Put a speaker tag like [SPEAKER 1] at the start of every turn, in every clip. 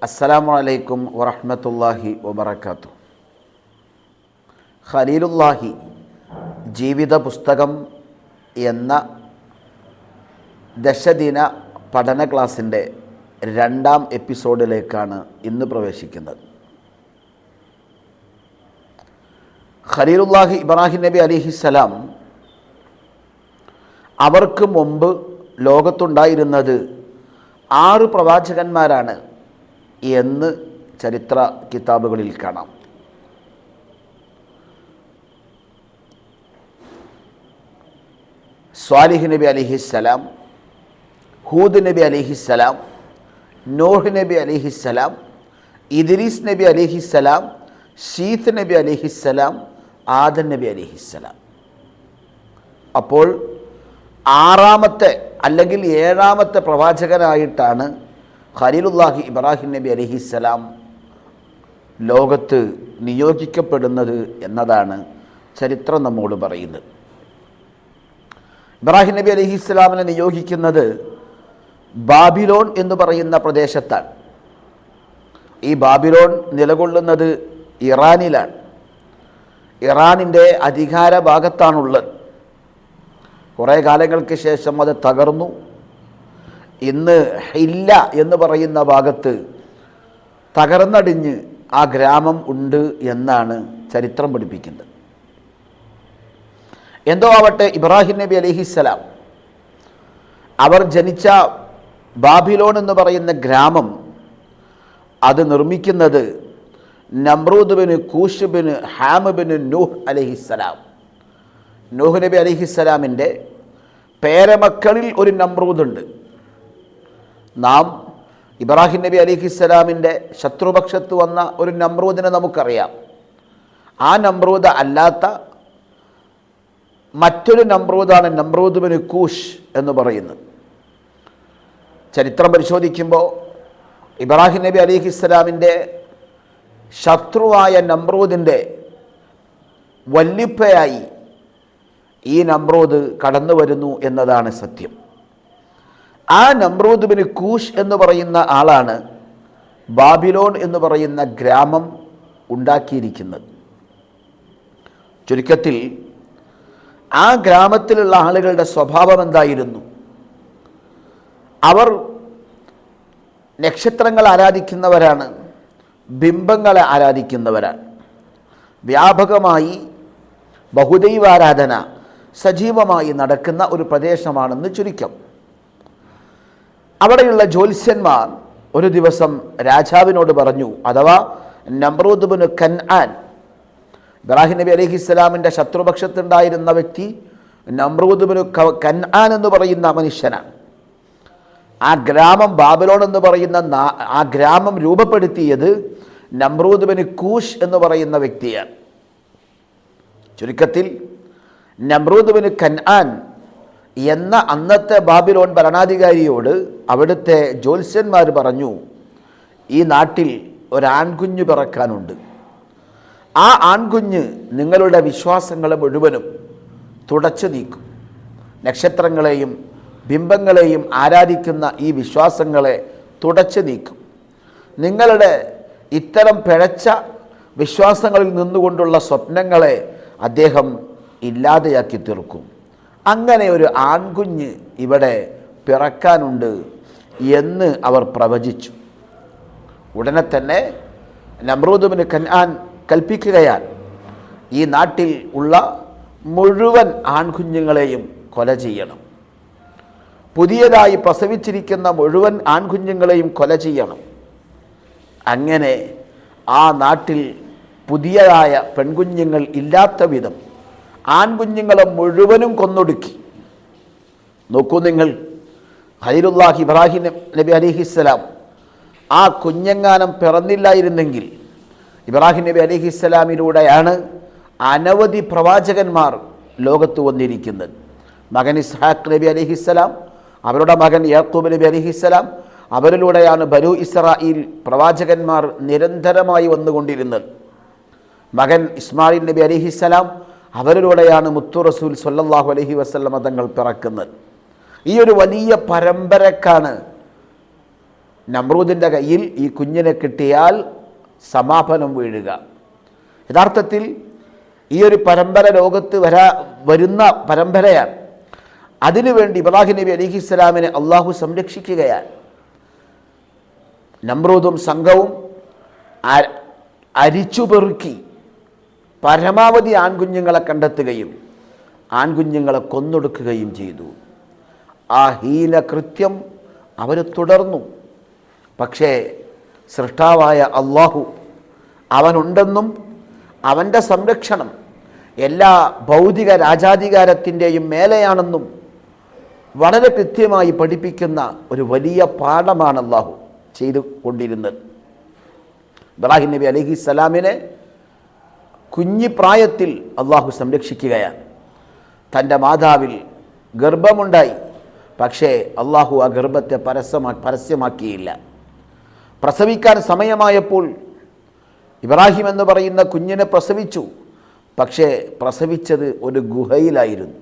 [SPEAKER 1] അസ്സലാമു അലൈക്കും വറഹ്മത്തുള്ളാഹി വബറകാതുഹു. ഖലീലുല്ലാഹി ജീവിത പുസ്തകം എന്ന ദശദിന പഠന ക്ലാസ്സിൻ്റെ 2ാം എപ്പിസോഡിലേക്കാണ് ഇന്ന് പ്രവേശിക്കുന്നത്. ഖലീലുല്ലാഹി ഇബ്രാഹിം നബി അലൈഹിസ്സലാം അവർക്ക് മുമ്പ് ലോകത്തുണ്ടായിരുന്നത് 6 പ്രവാചകന്മാരാണ് എന്ന് ചരിത്ര കിതാബുകളിൽ കാണാം. സ്വാലിഹ് നബി അലൈഹിസ്സലാം, ഹൂദ് നബി അലൈഹിസ്സലാം, നോഹ് നബി അലൈഹിസ്സലാം, ഇദ്രീസ് നബി അലൈഹിസ്സലാം, ശീത്ത് നബി അലൈഹിസ്സലാം, ആദം നബി അലൈഹിസ്സലാം. അപ്പോൾ 6ാമത്തെ അല്ലെങ്കിൽ 7ാമത്തെ പ്രവാചകനായിട്ടാണ് ഖലീലുല്ലാഹി ഇബ്രാഹിം നബി അലൈഹിസ്സലാം ലോകത്ത് നിയോഗിക്കപ്പെടുന്നത് എന്നതാണ് ചരിത്രം നമ്മോട് പറയുന്നത്. ഇബ്രാഹിം നബി അലൈഹിസ്സലാമിനെ നിയോഗിക്കുന്നത് ബാബിലോൺ എന്ന് പറയുന്ന പ്രദേശത്താണ്. ഈ ബാബിലോൺ നിലകൊള്ളുന്നത് ഇറാനിലാണ്. ഇറാനിൻ്റെ അധികാര ഭാഗത്താണുള്ളത്. കുറേ കാലങ്ങൾക്ക് ശേഷം അത് തകർന്നു. ഇന്ന് ഹില്ല എന്ന് പറയുന്ന ഭാഗത്ത് തകർന്നടിഞ്ഞ് ആ ഗ്രാമം ഉണ്ട് എന്നാണ് ചരിത്രം പഠിപ്പിക്കുന്നത്. എന്തോ ആവട്ടെ, ഇബ്രാഹിം നബി അലൈഹിസ്സലാം അവർ ജനിച്ച ബാബിലോൺ എന്ന് പറയുന്ന ഗ്രാമം അത് നിർമ്മിക്കുന്നത് നമ്രൂദ് ബിൻ കൂഷ് ബിൻ ഹാം ബിൻ നൂഹ് അലൈഹിസ്സലാം. നൂഹ് നബി അലൈഹിസ്സലാമിൻ്റെ പേരമക്കളിൽ ഒരു നമ്രൂദുണ്ട്. നാം ഇബ്രാഹിം നബി അലൈഹിസ്സലാമിൻ്റെ ശത്രുപക്ഷത്ത് വന്ന ഒരു നമ്രൂദിനെ നമുക്കറിയാം. ആ നമ്രൂദ് അല്ലാത്ത മറ്റൊരു നമ്രൂദാണ് നമ്രൂദ് ബിൻ കൂഷ് എന്ന് പറയുന്നത്. ചരിത്രം പരിശോധിക്കുമ്പോൾ ഇബ്രാഹിം നബി അലൈഹിസ്സലാമിൻ്റെ ശത്രുവായ നമ്രൂദിൻ്റെ വല്ലിപ്പയായി ഈ നമ്രൂദ് കടന്നു വരുന്നു എന്നതാണ് സത്യം. ആ നമ്രൂദ് ബിൻ കൂഷ് എന്ന് പറയുന്ന ആളാണ് ബാബിലോൺ എന്ന് പറയുന്ന ഗ്രാമം ഉണ്ടാക്കിയിരിക്കുന്നത്. ചുരുക്കത്തിൽ ആ ഗ്രാമത്തിലുള്ള ആളുകളുടെ സ്വഭാവം എന്തായിരുന്നു? അവർ നക്ഷത്രങ്ങൾ ആരാധിക്കുന്നവരാണ്, ബിംബങ്ങളെ ആരാധിക്കുന്നവരാണ്. വ്യാപകമായി ബഹുദൈവാരാധന സജീവമായി നടക്കുന്ന ഒരു പ്രദേശമാണെന്ന് ചുരുക്കം. അവിടെയുള്ള ജ്യോത്സ്യന്മാർ ഒരു ദിവസം രാജാവിനോട് പറഞ്ഞു, അഥവാ നമ്രൂദ് ബിൻ കൻആൻ, ഇബ്രാഹിം നബി അലൈഹിസ്സലാമിൻ്റെ ശത്രുപക്ഷത്തുണ്ടായിരുന്ന വ്യക്തി നമ്രൂദ് ബിൻ കൻആൻ എന്ന് പറയുന്ന മനുഷ്യനാണ്. ആ ഗ്രാമം ബാബിലോൺ എന്ന് പറയുന്ന ആ ഗ്രാമം രൂപപ്പെടുത്തിയത് നമ്രൂദ് ബിൻ കൂഷ് എന്ന് പറയുന്ന വ്യക്തിയാണ്. ചുരുക്കത്തിൽ നമ്രൂദ് ബിൻ കൻആൻ എന്ന അന്നത്തെ ബാബിലോൺ ഭരണാധികാരിയോട് അവിടുത്തെ ജ്യോത്സ്യന്മാർ പറഞ്ഞു, ഈ നാട്ടിൽ ഒരാൺകുഞ്ഞ് പിറക്കാനുണ്ട്. ആ ആൺകുഞ്ഞ് നിങ്ങളുടെ വിശ്വാസങ്ങളെ മുഴുവനും തുടച്ചു നീക്കും. നക്ഷത്രങ്ങളെയും ബിംബങ്ങളെയും ആരാധിക്കുന്ന ഈ വിശ്വാസങ്ങളെ തുടച്ചു നീക്കും. നിങ്ങളുടെ ഇത്തരം പിഴച്ച വിശ്വാസങ്ങളിൽ നിന്നുകൊണ്ടുള്ള സ്വപ്നങ്ങളെ അദ്ദേഹം ഇല്ലാതെയാക്കി തീർക്കും. അങ്ങനെ ഒരു ആൺകുഞ്ഞ് ഇവിടെ പിറക്കാനുണ്ട് എന്ന് അവർ പ്രവചിച്ചു. ഉടനെ തന്നെ നമ്രൂദ് ബിൻ കൻആൻ കൽപ്പിക്കുകയാണ്, ഈ നാട്ടിൽ ഉള്ള മുഴുവൻ ആൺകുഞ്ഞുങ്ങളെയും കൊല ചെയ്യണം. പുതിയതായി പ്രസവിച്ചിരിക്കുന്ന മുഴുവൻ ആൺകുഞ്ഞുങ്ങളെയും കൊല ചെയ്യണം. അങ്ങനെ ആ നാട്ടിൽ പുതിയതായ പെൺകുഞ്ഞുങ്ങൾ ഇല്ലാത്ത വിധം ആൺകുഞ്ഞുങ്ങളെ മുഴുവനും കൊന്നൊടുക്കി. നോക്കൂ നിങ്ങൾ, ഖലീലുല്ലാഹി ഇബ്രാഹിം നബി അലൈഹിസ്സലാം ആ കുഞ്ഞെങ്ങാനം പിറന്നില്ലായിരുന്നെങ്കിൽ ഇബ്രാഹിം നബി അലൈഹിസ്സലാമിലൂടെയാണ് അനവധി പ്രവാചകന്മാർ ലോകത്ത് വന്നിരിക്കുന്നത്. മകൻ ഇസ്ഹാഖ് നബി അലൈഹിസ്സലാം, അവരുടെ മകൻ യാക്കൂബ് നബി അലൈഹിസ്സലാം, അവരിലൂടെയാണ് ബനൂ ഇസ്രായേൽ പ്രവാചകന്മാർ നിരന്തരമായി വന്നുകൊണ്ടിരുന്നത്. മകൻ ഇസ്മായിൽ നബി അലൈഹിസ്സലാം, അവരിലൂടെയാണ് മുത്തു റസൂൽ സ്വല്ലല്ലാഹു അലൈഹി വസല്ലമ തങ്ങൾ പിറക്കുന്നത്. ഈ ഒരു വലിയ പരമ്പരക്കാണ് നമ്രൂദിൻ്റെ കയ്യിൽ ഈ കുഞ്ഞിനെ കിട്ടിയാൽ സമാപനം വീഴുക. യഥാർത്ഥത്തിൽ ഈ ഒരു പരമ്പര ലോകത്ത് വരുന്ന പരമ്പരയാണ്. അതിനുവേണ്ടി ഇബ്രാഹിം നബി അലൈഹിസ്സലാമിനെ അള്ളാഹു സംരക്ഷിക്കുകയാണ്. നമ്രൂദും സംഘവും അരിച്ചുപെറുക്കി പരമാവധി ആൺകുഞ്ഞുങ്ങളെ കണ്ടെത്തുകയും ആൺകുഞ്ഞുങ്ങളെ കൊന്നൊടുക്കുകയും ചെയ്തു. ആ ഹീനകൃത്യം അവർ തുടർന്നു. പക്ഷേ സൃഷ്ടാവായ അള്ളാഹു അവനുണ്ടെന്നും അവൻ്റെ സംരക്ഷണം എല്ലാ ഭൗതിക രാജാധികാരത്തിൻ്റെയും മേലെയാണെന്നും വളരെ കൃത്യമായി പഠിപ്പിക്കുന്ന ഒരു വലിയ പാഠമാണ് അള്ളാഹു ചെയ്തു കൊണ്ടിരുന്നത്. ഇബ്രാഹിം നബി അലൈഹിസ്സലാമിനെ കുഞ്ഞിപ്രായത്തിൽ അള്ളാഹു സംരക്ഷിക്കുകയാണ്. തൻ്റെ മാതാവിൽ ഗർഭമുണ്ടായി. പക്ഷേ അള്ളാഹു ആ ഗർഭത്തെ പരസ്യമാക്കിയില്ല. പ്രസവിക്കാൻ സമയമായപ്പോൾ ഇബ്രാഹിം എന്ന് പറയുന്ന കുഞ്ഞിനെ പ്രസവിച്ചു. പക്ഷേ പ്രസവിച്ചത് ഒരു ഗുഹയിലായിരുന്നു.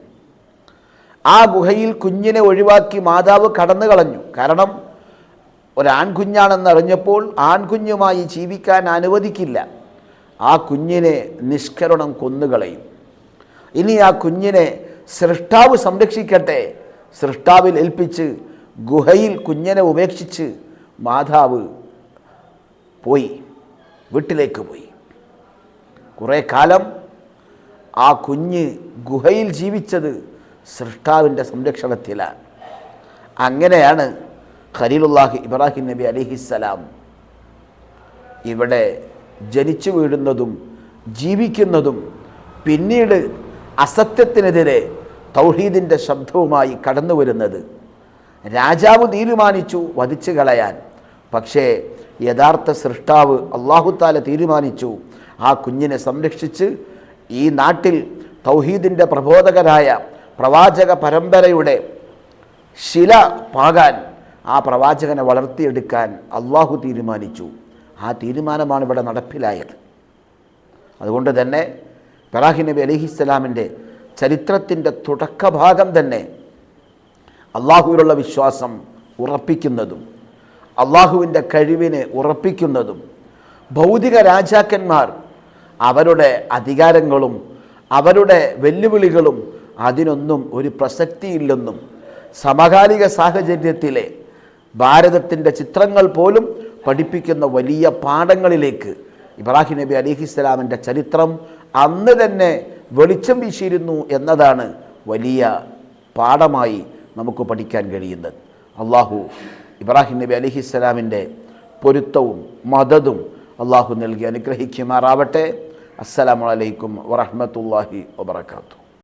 [SPEAKER 1] ആ ഗുഹയിൽ കുഞ്ഞിനെ ഒഴിവാക്കി മാതാവ് കടന്നു കളഞ്ഞു. കാരണം ഒരാൺകുഞ്ഞാണെന്നറിഞ്ഞപ്പോൾ ആൺകുഞ്ഞുമായി ജീവിക്കാൻ അനുവദിക്കില്ല. ആ കുഞ്ഞിനെ നിഷ്കരുണം കൊന്നുകളയും. ഇനി ആ കുഞ്ഞിനെ സൃഷ്ടാവ് സംരക്ഷിക്കട്ടെ, സൃഷ്ടാവിൽ ഏൽപ്പിച്ച് ഗുഹയിൽ കുഞ്ഞിനെ ഉപേക്ഷിച്ച് മാതാവ് പോയി, വീട്ടിലേക്ക് പോയി. കുറേ കാലം ആ കുഞ്ഞ് ഗുഹയിൽ ജീവിച്ചത് സൃഷ്ടാവിൻ്റെ സംരക്ഷണത്തിലാണ്. അങ്ങനെയാണ് ഖലീലുല്ലാഹി ഇബ്രാഹിം നബി അലൈഹിസ്സലാം ഇവിടെ ജനിച്ചു വീഴുന്നതും ജീവിക്കുന്നതും പിന്നീട് അസത്യത്തിനെതിരെ തൗഹീദിൻ്റെ ശബ്ദവുമായി കടന്നു വരുന്നത്. രാജാവ് തീരുമാനിച്ചു വധിച്ചു കളയാൻ. പക്ഷേ യഥാർത്ഥ സൃഷ്ടാവ് അല്ലാഹു തആല തീരുമാനിച്ചു ആ കുഞ്ഞിനെ സംരക്ഷിച്ച് ഈ നാട്ടിൽ തൗഹീദിൻ്റെ പ്രബോധകരായ പ്രവാചക പരമ്പരയുടെ ശില പാകാൻ, ആ പ്രവാചകനെ വളർത്തിയെടുക്കാൻ അള്ളാഹു തീരുമാനിച്ചു. ആ തീരുമാനമാണ് ഇവിടെ നടപ്പിലായത്. അതുകൊണ്ട് തന്നെ ഇബ്രാഹിം നബി അലൈഹിസ്സലാമിൻ്റെ ചരിത്രത്തിൻ്റെ തുടക്കഭാഗം തന്നെ അള്ളാഹുവിലുള്ള വിശ്വാസം ഉറപ്പിക്കുന്നതും അള്ളാഹുവിൻ്റെ കഴിവിനെ ഉറപ്പിക്കുന്നതും ഭൗതിക രാജാക്കന്മാർ അവരുടെ അധികാരങ്ങളും അവരുടെ വെല്ലുവിളികളും അതിനൊന്നും ഒരു പ്രസക്തിയില്ലെന്നും സമകാലിക സാഹചര്യത്തിലെ ഭാരതത്തിൻ്റെ ചിത്രങ്ങൾ പോലും പഠിപ്പിക്കുന്ന വലിയ പാഠങ്ങളിലേക്ക് ഇബ്രാഹിം നബി അലൈഹിസ്സലാമിൻ്റെ ചരിത്രം അന്ന് തന്നെ വെളിച്ചം വീശിയിരുന്നു എന്നതാണ് വലിയ പാഠമായി നമുക്ക് പഠിക്കാൻ കഴിയുന്നത്. അള്ളാഹു ഇബ്രാഹിം നബി അലൈഹിസ്സലാമിൻ്റെ പൊരുത്തവും മദതും അള്ളാഹു നൽകി അനുഗ്രഹിക്കുമാറാവട്ടെ. അസ്സലാമു അലൈക്കും വറഹ്മത്തുള്ളാഹി വബറകാതുഹു.